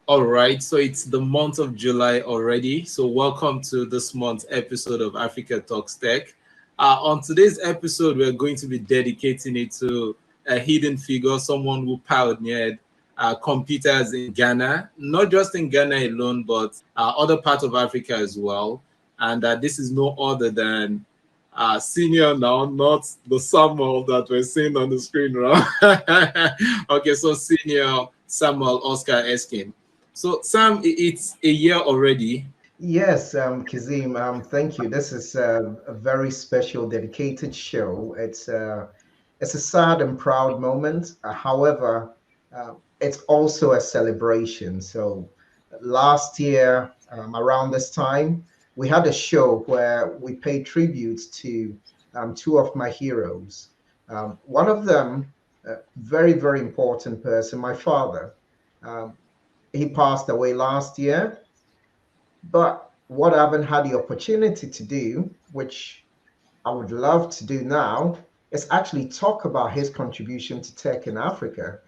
All right, so it's the month of July already. So welcome to this month's episode of Africa Talks Tech. On today's episode, we're going to be dedicating it to a hidden figure, someone who pioneered computers in Ghana, not just in Ghana alone, but other parts of Africa as well. And this is no other than senior now, not the Samuel that we're seeing on the screen, right? Okay, so senior Samuel Oscar Erskine. So, Sam, it's a year already. Yes, Kazim, thank you. This is a very special, dedicated show. It's a sad and proud moment. However, it's also a celebration. So, last year, around this time, we had a show where we paid tribute to two of my heroes. One of them, very, very important person, my father. Um, he passed away last year, but what I haven't had the opportunity to do, which I would love to do now, is actually talk about his contribution to tech in Africa,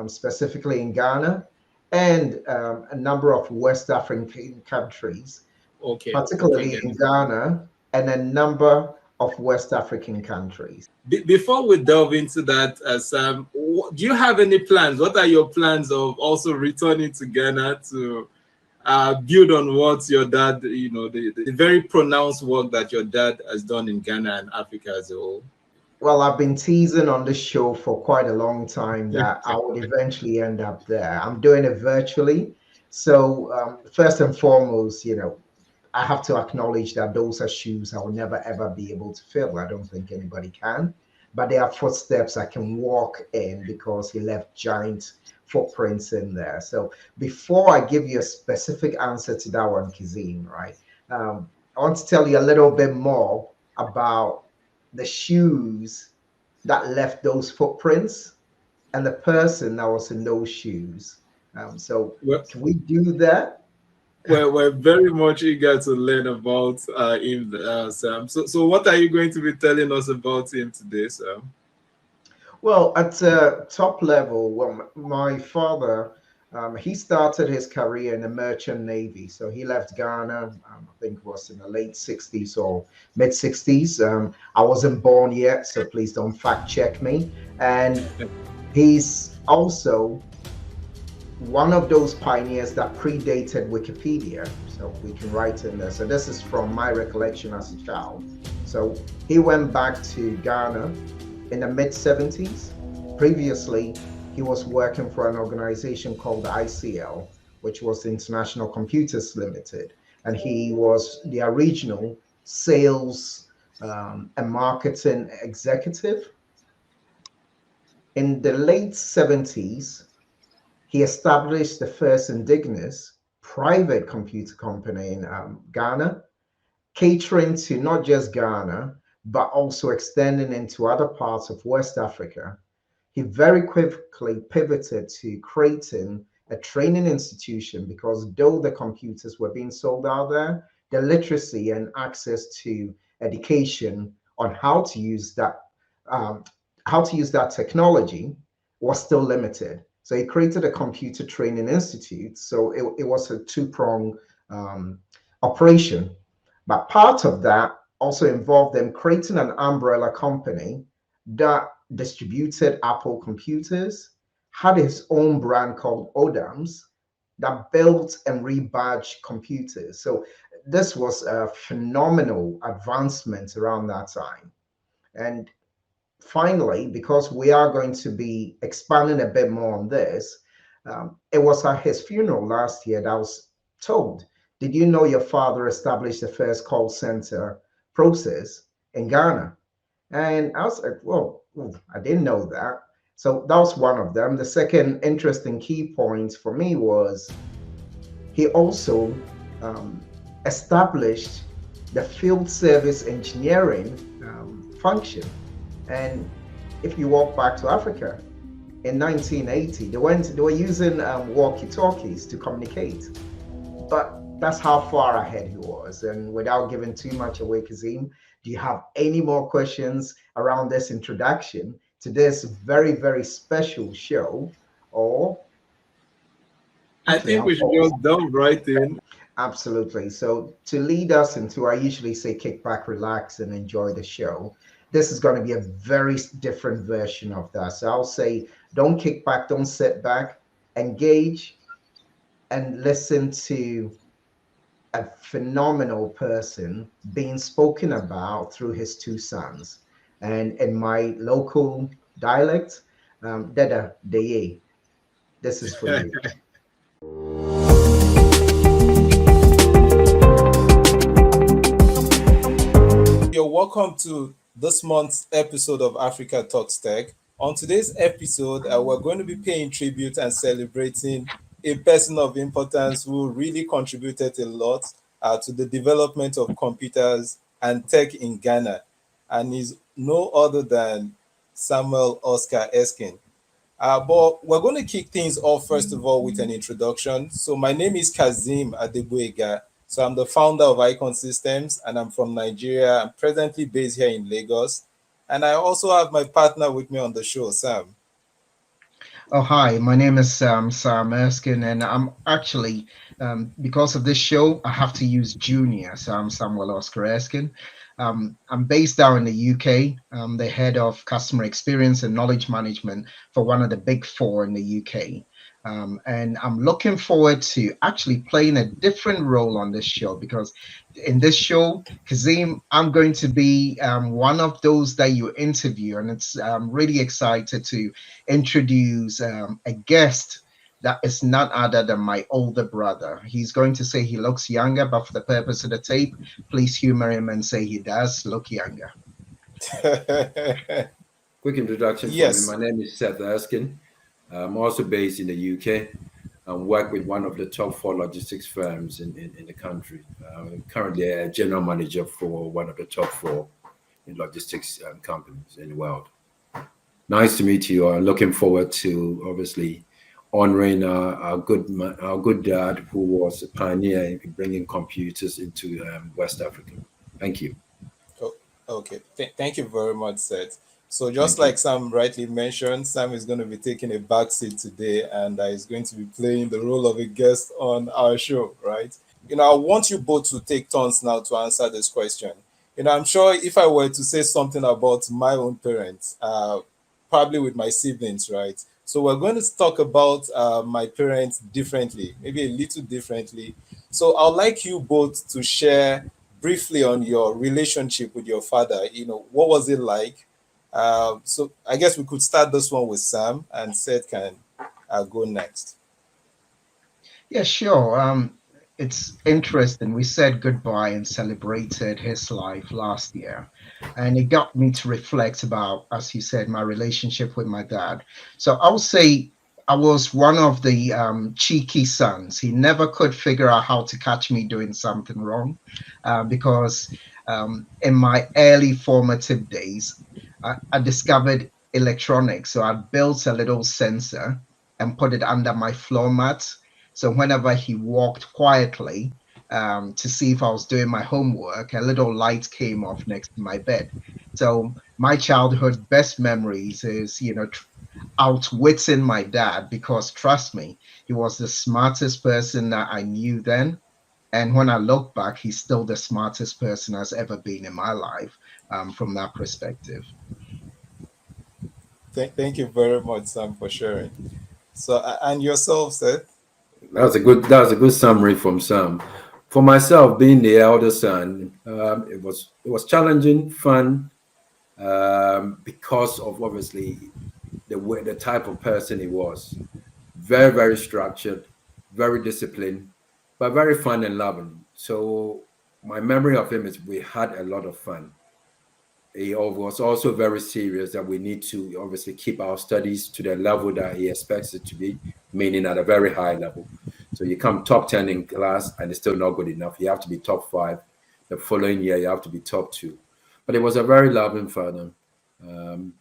specifically in Ghana and a number of West African countries, Okay, okay, particularly get in it. Ghana and a number of West African countries. Before we delve into that, Sam, do you have any plans? What are your plans of also returning to Ghana to build on what your dad, the very pronounced work that your dad has done in Ghana and Africa as a whole? Well, I've been teasing on this show for quite a long time that I would eventually end up there. I'm doing it virtually. So, first and foremost, I have to acknowledge that those are shoes I will never ever be able to fill. I don't think anybody can. But they are footsteps I can walk in because he left giant footprints in there. So before I give you a specific answer to that one, Kazim, right? I want to tell you a little bit more about the shoes that left those footprints and the person that was in those shoes. So Well, can we do that? we're very much eager to learn about him, Sam. So what are you going to be telling us about him today, Sam? Well, at top level, well, my father, he started his career in the merchant navy. So he left Ghana, I think it was in the late 60s or mid 60s. I wasn't born yet, so please don't fact check me. And he's also one of those pioneers that predated Wikipedia. So we can write in there. So this is from my recollection as a child. So he went back to Ghana in the mid 70s. Previously, he was working for an organization called ICL, which was International Computers Limited. And he was the original sales and marketing executive. In the late 70s, he established the first indigenous private computer company in Ghana, catering to not just Ghana, but also extending into other parts of West Africa. He very quickly pivoted to creating a training institution because though the computers were being sold out there, the literacy and access to education on um, how to use that technology was still limited. So he created a computer training institute. So it was a two-pronged um, operation. But part of that also involved them creating an umbrella company that distributed Apple computers, had his own brand called Odams that built and rebadged computers. So this was a phenomenal advancement around that time. And finally, because we are going to be expanding a bit more on this, it was at his funeral last year that I was told, did you know your father established the first call center process in Ghana? And I was like, well, I didn't know that. So that was one of them. The second interesting key point for me was he also um, established the field service engineering function. And if you walk back to Africa in 1980, they were using walkie-talkies to communicate. But that's how far ahead he was. And without giving too much away, Kazim, do you have any more questions around this introduction to this very, very special show? Or I Okay, think I'll we should pause. just jump right in. Absolutely. So to lead us into, I usually say kick back, relax, and enjoy the show. This is going to be a very different version of that. So I'll say, don't kick back, don't sit back, engage and listen to a phenomenal person being spoken about through his two sons. And in my local dialect, Dada Deye, this is for you. You're welcome to this month's episode of Africa Talks Tech. On today's episode, we're going to be paying tribute and celebrating a person of importance who really contributed a lot to the development of computers and tech in Ghana, and is no other than Samuel Oscar Erskine. But we're going to kick things off first of all with an introduction. So my name is Kazim Adegboyega. So I'm the founder of Icon Systems, and I'm from Nigeria. I'm presently based here in Lagos, and I also have my partner with me on the show, Sam. Oh, hi, my name is Sam Erskine, and I'm actually, because of this show, I have to use Junior, so I'm Samuel Oscar Erskine. I'm based out in the UK. I'm the head of customer experience and knowledge management for one of the big four in the UK. And I'm looking forward to actually playing a different role on this show because in this show, Kazim, I'm going to be one of those that you interview, and it's really excited to introduce a guest that is none other than my older brother. He's going to say he looks younger, but for the purpose of the tape, please humor him and say he does look younger. Quick introduction for me. Yes. My name is Seth Erskine. I'm also based in the UK and work with one of the top four logistics firms in the country. Currently a general manager for one of the top four logistics companies in the world. Nice to meet you. I'm looking forward to obviously honoring our good dad who was a pioneer in bringing computers into West Africa. Thank you. Oh, okay. Thank you very much, Seth. So just Thank you. like Sam rightly mentioned, Sam is going to be taking a back seat today, and is going to be playing the role of a guest on our show, right? I want you both to take turns now to answer this question. I'm sure if I were to say something about my own parents, probably with my siblings, right? So we're going to talk about my parents differently, maybe a little differently. So I'd like you both to share briefly on your relationship with your father. What was it like? So I guess we could start this one with Sam, and Seth can go next. Yeah, sure. It's interesting. We said goodbye and celebrated his life last year. And it got me to reflect about, as you said, my relationship with my dad. So I'll say I was one of the cheeky sons. He never could figure out how to catch me doing something wrong because in my early formative days, I discovered electronics. So I built a little sensor and put it under my floor mat, so whenever he walked quietly to see if I was doing my homework, a little light came off next to my bed. So my childhood best memories is, outwitting my dad because trust me, he was the smartest person that I knew then. And when I look back, he's still the smartest person has ever been in my life from that perspective. Thank you very much, Sam, for sharing. So, and yourself, Seth? That was a good summary from Sam. For myself, being the elder son, it was challenging, fun, because of obviously the type of person he was. Very very structured, very disciplined, but very fun and loving. So my memory of him is we had a lot of fun. He was also very serious that we need to obviously keep our studies to the level that he expects it to be, meaning at a very high level. So you come top 10 in class and it's still not good enough. You have to be top five. The following year, you have to be top two. But he was a very loving father. Um,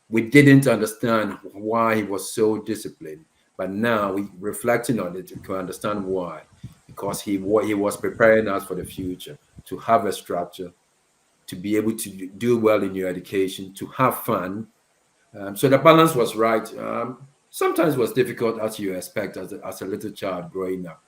we didn't understand why he was so disciplined, but now we reflecting on it, we can understand why. Because he was preparing us for the future to have a structure, to be able to do well in your education, to have fun. So the balance was right. Sometimes it was difficult, as you expect, as a little child growing up.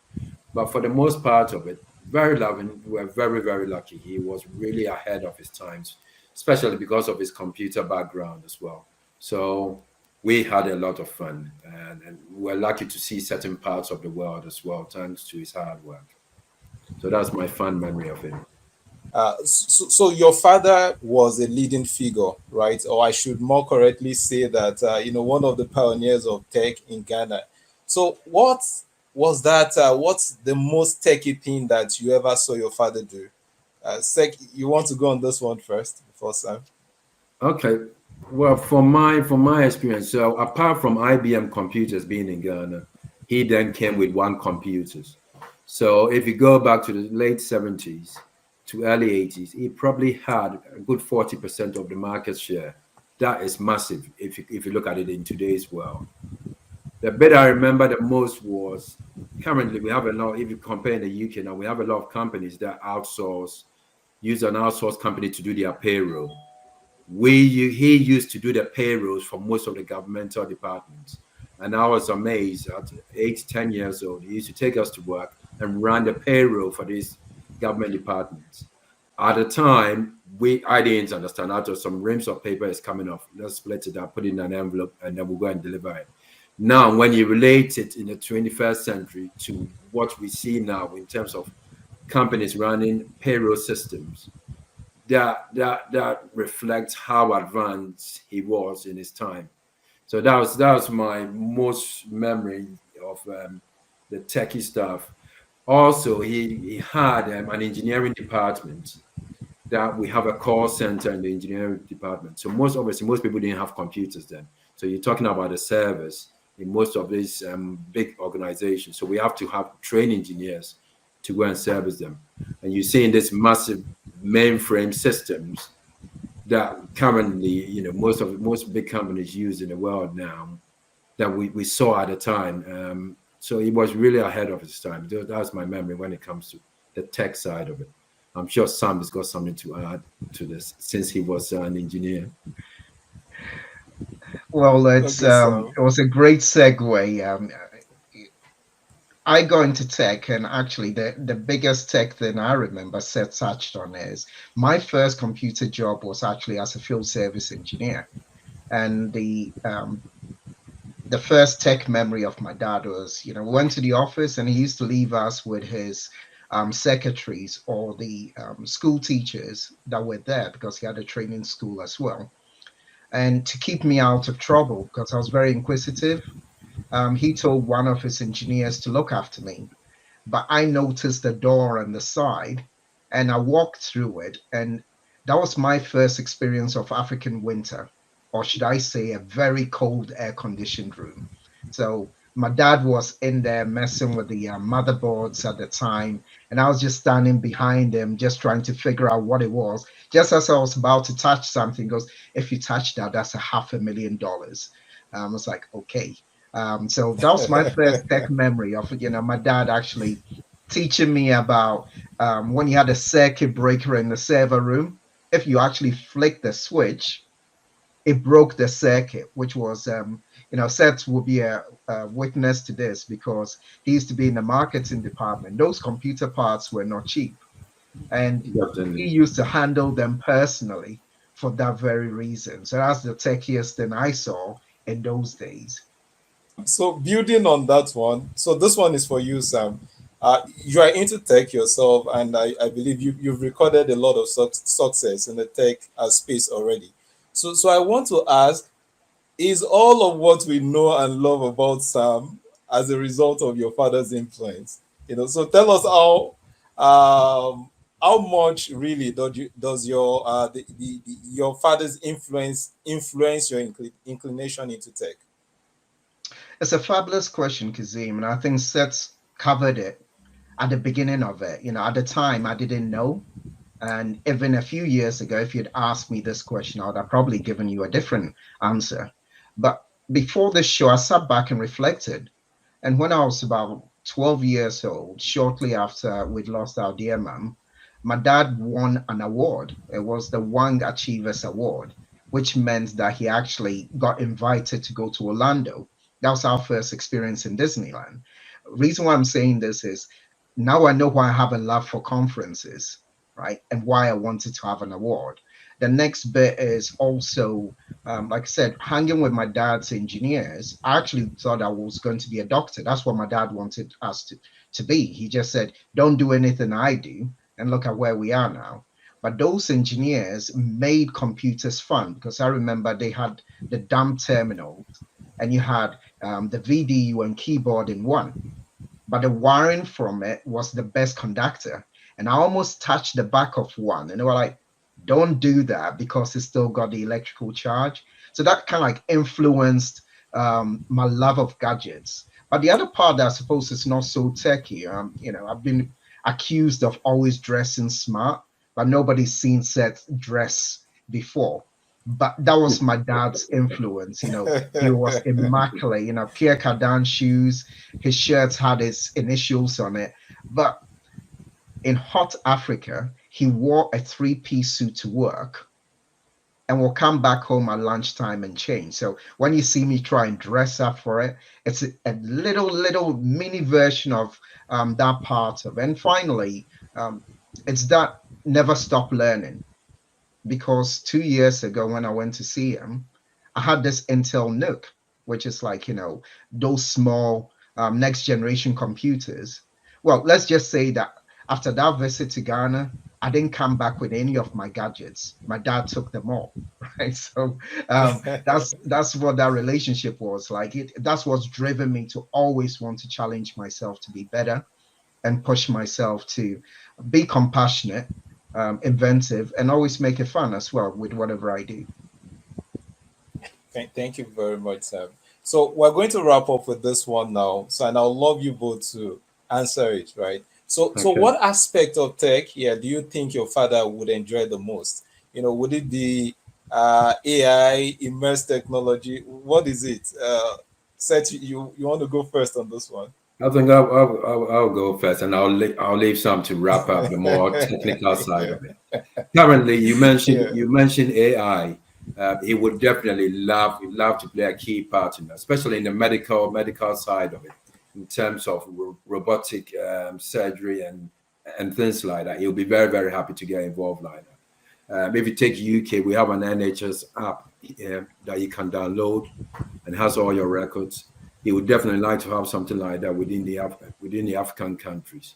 But for the most part of it, very loving. We were very, very lucky. He was really ahead of his times, especially because of his computer background as well. So we had a lot of fun, and we were lucky to see certain parts of the world as well, thanks to his hard work. So that's my fun memory of him. So your father was a leading figure, right? Or I should more correctly say that one of the pioneers of tech in Ghana. So what was that? What's the most techy thing that you ever saw your father do? You want to go on this one first before Sam? Okay. Well, from my experience, so apart from IBM computers being in Ghana, he then came with one computers. So if you go back to the late 70s to early 80s, he probably had a good 40% of the market share. That is massive if you look at it in today's world. The bit I remember the most was currently we have a lot, if you compare in the UK now, we have a lot of companies that use an outsourced company to do their payroll. He used to do the payrolls for most of the governmental departments. And I was amazed at 8 to 10 years old. He used to take us to work and run the payroll for these government departments. At the time, I didn't understand. Out of some reams of paper is coming off. Let's split it up, put it in an envelope, and then we'll go and deliver it. Now, when you relate it in the 21st century to what we see now in terms of companies running payroll systems, that reflects how advanced he was in his time. So that was my most memory of the techie stuff. Also, he had an engineering department that we have a call center in the engineering department. So most people didn't have computers then. So you're talking about the servers in most of these big organizations. So we have to have trained engineers to go and service them. And you see in this massive mainframe systems that currently, most big companies use in the world now that we saw at the time. So he was really ahead of his time. That's my memory when it comes to the tech side of it. I'm sure Sam has got something to add to this since he was an engineer. Well, Okay, Sam. it was a great segue. I go into tech, and actually, the biggest tech thing I remember Seth touched on is my first computer job was actually as a field service engineer, and the first tech memory of my dad was, we went to the office, and he used to leave us with his secretaries or the school teachers that were there because he had a training school as well, and to keep me out of trouble because I was very inquisitive. He told one of his engineers to look after me, but I noticed the door on the side and I walked through it. And that was my first experience of African winter, or should I say, a very cold air conditioned room. So my dad was in there messing with the motherboards at the time. And I was just standing behind him, just trying to figure out what it was. Just as I was about to touch something, he goes, if you touch that, that's $500,000. I was like, okay. So that was my first tech memory of, my dad actually teaching me about when you had a circuit breaker in the server room. If you actually flick the switch, it broke the circuit, which was, Seth will be a witness to this because he used to be in the marketing department. Those computer parts were not cheap. And he Definitely. used to handle them personally for that very reason. So that's the techiest thing I saw in those days. So building on that one, so this one is for you, Sam. You are into tech yourself, and I believe you've recorded a lot of success in the tech space already. So I want to ask, is all of what we know and love about Sam as a result of your father's influence? So tell us how much really does your father's influence your inclination into tech? It's a fabulous question, Kazim, and I think Seth covered it at the beginning of it. At the time, I didn't know. And even a few years ago, if you'd asked me this question, I would have probably given you a different answer. But before this show, I sat back and reflected. And when I was about 12 years old, shortly after we'd lost our dear mum, my dad won an award. It was the Young Achievers Award, which meant that he actually got invited to go to Orlando That was our first experience in Disneyland. Reason why I'm saying this is now I know why I have a love for conferences, right? And why I wanted to have an award. The next bit is also, like I said, hanging with my dad's engineers. I actually thought I was going to be a doctor. That's what my dad wanted us to be. He just said, don't do anything I do. And look at where we are now. But those engineers made computers fun because I remember they had the dumb terminals and you had the VDU and keyboard in one, but the wiring from it was the best conductor. And I almost touched the back of one, and they were like, don't do that because it's still got the electrical charge. So that kind of like influenced my love of gadgets. But the other part that I suppose is not so techy, I've been accused of always dressing smart, but nobody's seen Seth dress before. But that was my dad's influence. He was immaculate. Pierre Cardin shoes, his shirts had his initials on it. But in hot Africa, he wore a three-piece suit to work and will come back home at lunchtime and change. So when you see me try and dress up for it, it's a little mini version of that part of it. And finally, it's that never stop learning. Because 2 years ago when I went to see him, I had this Intel Nook, which is like, those small next generation computers. Well, let's just say that after that visit to Ghana, I didn't come back with any of my gadgets. My dad took them all, right? So that's what that relationship was like. That's what's driven me to always want to challenge myself to be better and push myself to be compassionate, inventive, and always make it fun as well with whatever I do. Thank you very much, Sam. So we're going to wrap up with this one now. So, and I'll love you both to answer it, right? So Okay. what aspect of tech here do you think your father would enjoy the most? Would it be AI, immersed technology? What is it? Seth, you want to go first on this one? I think I'll go first, and I'll leave some to wrap up the more technical side of it. Currently, you mentioned Yeah. you mentioned AI. He would definitely love to play a key part in that, especially in the medical side of it, in terms of robotic surgery and things like that. He'll be very very happy to get involved like that. If you take UK, we have an NHS app that you can download and has all your records. He would definitely like to have something like that within the African countries.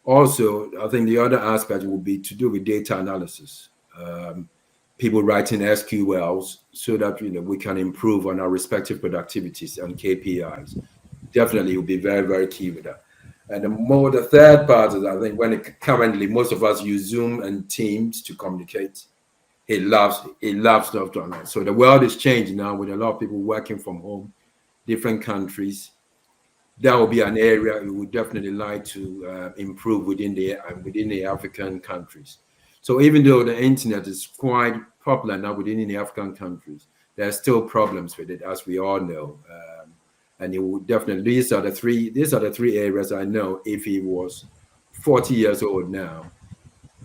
Also, I think the other aspect would be to do with data analysis. People writing SQLs so that we can improve on our respective productivities and KPIs. Definitely, will be very very key with that. And the third part is I think currently most of us use Zoom and Teams to communicate. He loves stuff to online. So the world is changing now with a lot of people working from home, different countries. That will be an area we would definitely like to improve within the African countries. So even though the internet is quite popular now within the African countries, there are still problems with it, as we all know. And it would definitely these are the three areas I know. If he was 40 years old now,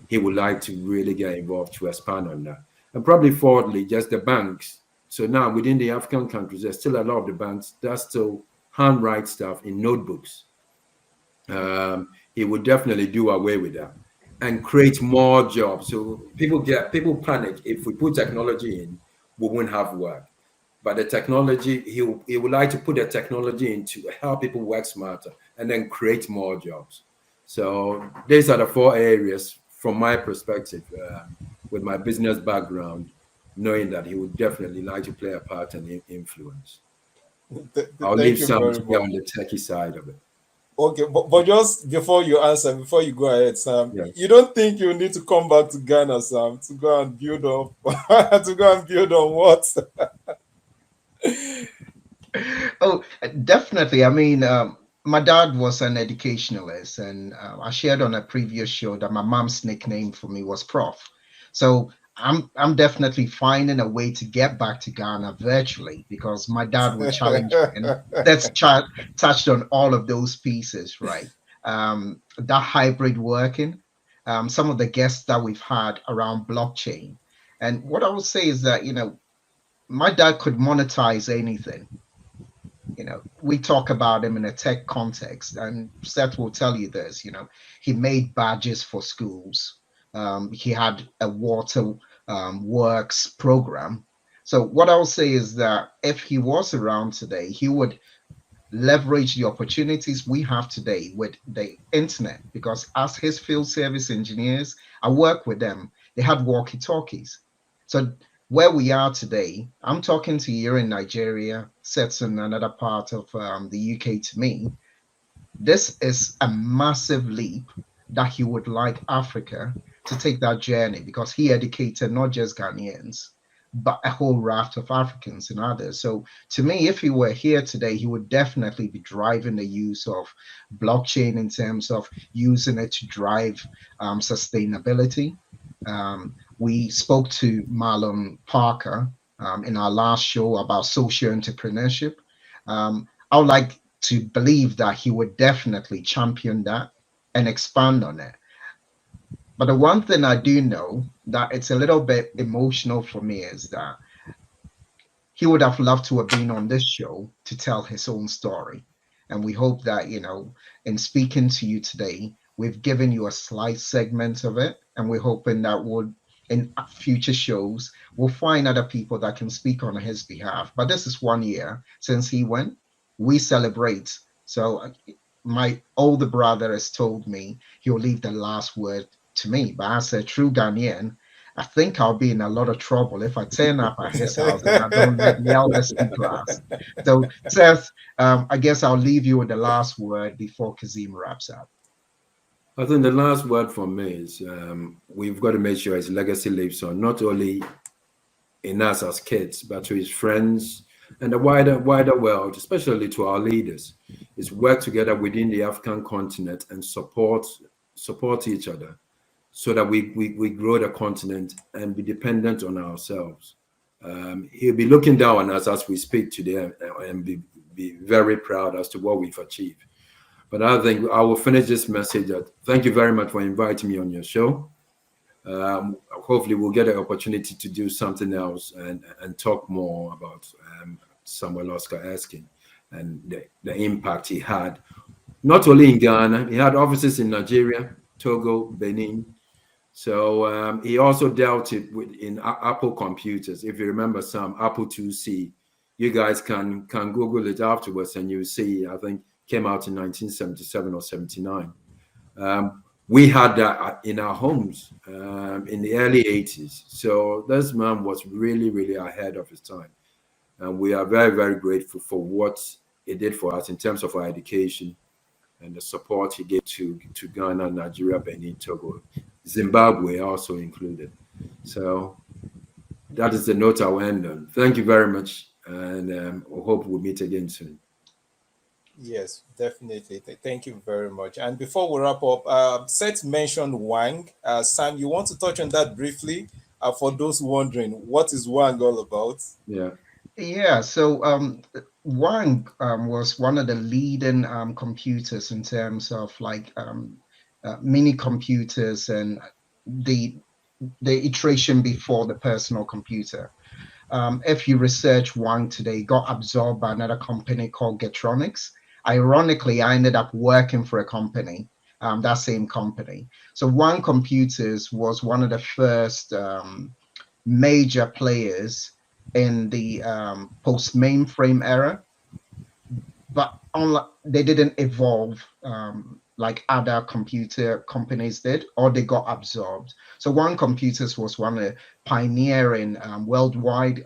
he would like to really get involved to expand on that. And probably fourthly, just the banks. So now within the African countries, there's still a lot of the banks that still handwrite stuff in notebooks. He would definitely do away with that and create more jobs. So people panic if we put technology in, we won't have work. But the technology, he would like to put the technology in to help people work smarter and then create more jobs. So these are the four areas from my perspective, with my business background, knowing that he would definitely like to play a part and influence. I'll Thank leave you some very to be much. on the techie side of it. Okay, but just before you answer, before you go ahead, Sam, Yes. you don't think you need to come back to Ghana, Sam, to go and build up, to go and build on what? Oh, definitely. I mean, my dad was an educationalist, and I shared on a previous show that my mom's nickname for me was Prof. So I'm definitely finding a way to get back to Ghana virtually because my dad would challenge me, and touched on all of those pieces, right? That hybrid working, some of the guests that we've had around blockchain, and what I would say is that my dad could monetize anything. we talk about him in a tech context, and Seth will tell you this. He made badges for schools. He had a water works program. So what I'll say is that if he was around today, he would leverage the opportunities we have today with the internet, because as his field service engineers, I work with them. They had walkie talkies. So where we are today, I'm talking to you in Nigeria, sets in another part of the UK. To me, this is a massive leap that he would like Africa to take that journey, because he educated not just Ghanaians, but a whole raft of Africans and others. So to me, if he were here today, he would definitely be driving the use of blockchain in terms of using it to drive sustainability. We spoke to Marlon Parker in our last show about social entrepreneurship. I would like to believe that he would definitely champion that and expand on it. But the one thing I do know that it's a little bit emotional for me is that he would have loved to have been on this show to tell his own story. And we hope that, in speaking to you today, we've given you a slight segment of it. And we're hoping that in future shows, we'll find other people that can speak on his behalf. But this is 1 year since he went. We celebrate. So my older brother has told me he'll leave the last word to me. But as a true Ghanaian, I think I'll be in a lot of trouble if I turn up at his house and I don't let the elders speak last. So, Seth, I guess I'll leave you with the last word before Kazim wraps up. I think the last word from me is we've got to make sure his legacy lives on, not only in us as kids, but to his friends and the wider world, especially to our leaders. Is work together within the African continent and support each other, so that we grow the continent and be dependent on ourselves. He'll be looking down on us as we speak today and be very proud as to what we've achieved. But I think I will finish this message that thank you very much for inviting me on your show. Hopefully we'll get an opportunity to do something else and talk more about Samuel Oscar Erskine and the impact he had, not only in Ghana. He had offices in Nigeria, Togo, Benin. So he also dealt it in Apple computers. If you remember some Apple IIc, you guys can Google it afterwards and you see, I think came out in 1977 or 79. We had that in our homes in the early 80s. So this man was really, really ahead of his time. And we are very, very grateful for what he did for us in terms of our education and the support he gave to Ghana, Nigeria, Benin, Togo, Zimbabwe also included. So that is the note I'll end on. Thank you very much. And I hope we'll meet again soon. Yes, definitely. Thank you very much. And before we wrap up, Seth mentioned Wang. Sam, you want to touch on that briefly? For those wondering, what is Wang all about? Yeah, so Wang was one of the leading computers in terms of like mini computers and the iteration before the personal computer. If you research Wang today, got absorbed by another company called Getronics. Ironically, I ended up working for a company, that same company. So Wang Computers was one of the first major players in the post-mainframe era, but they didn't evolve like other computer companies did, or they got absorbed. So Wang Computers was one of the pioneering worldwide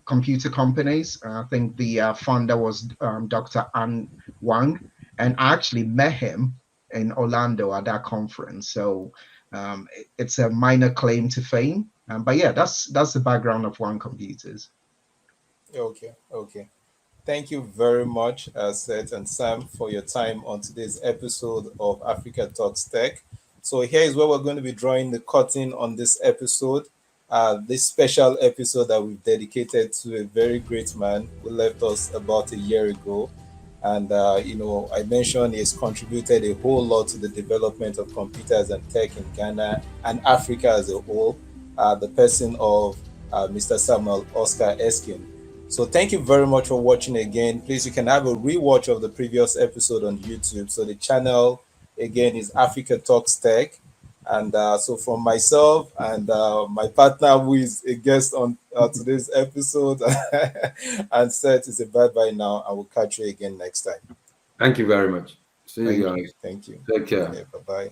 computer companies. I think the founder was Dr. An Wang, and I actually met him in Orlando at that conference. So it's a minor claim to fame. But yeah, that's the background of Wang Computers. Okay. Thank you very much, Seth and Sam, for your time on today's episode of Africa Talks Tech. So here is where we're going to be drawing the curtain on this episode. This special episode that we've dedicated to a very great man who left us about a year ago. And, I mentioned he's contributed a whole lot to the development of computers and tech in Ghana and Africa as a whole. The person of Mr. Samuel Oscar Erskine. So thank you very much for watching again. Please, you can have a rewatch of the previous episode on YouTube. So the channel again is Africa Talks Tech. And so from myself and my partner who is a guest on today's episode and Seth is a bye-bye now. I will catch you again next time. Thank you very much. See you Thank you. guys. Thank you. Take care. Yeah, bye-bye.